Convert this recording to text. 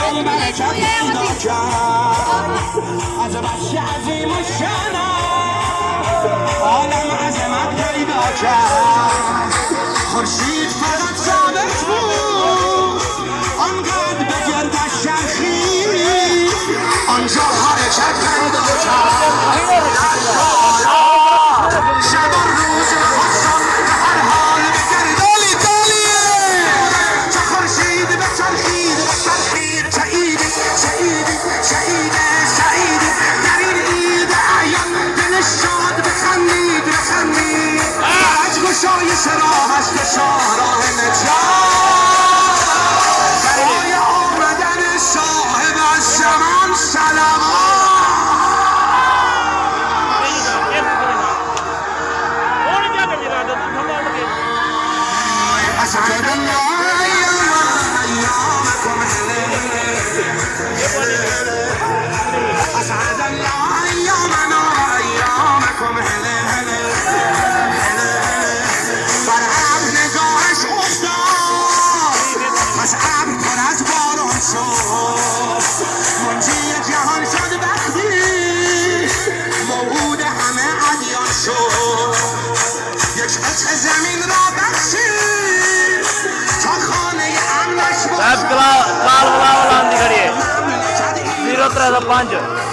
جای برکت پیدا کرد از بخش عظیم و شنم عالم عظمت پیدا کرد خورشید فقط ثابت بود آنقدر به گردش چرخید آنجا حرکت پیدا کرد شب و روز خواستم به هر حال بگردالی چه خورشید بچرخید شهیدی در این عید اعیان دلش شاد بخندید گشایش راه است به شاهراه نجات برای آمدن صاحب از زمان أسعد الله أيامكم أسعد الله أيامنا أيامكم برعب نگاهش افتاد مسعب پر از باران شد منجی جهان شد بختی موعود همه ادیان شد یک قطع زمین را بخشید تا خانه امنش साहब कलाल वाला निकलिए 0 3 5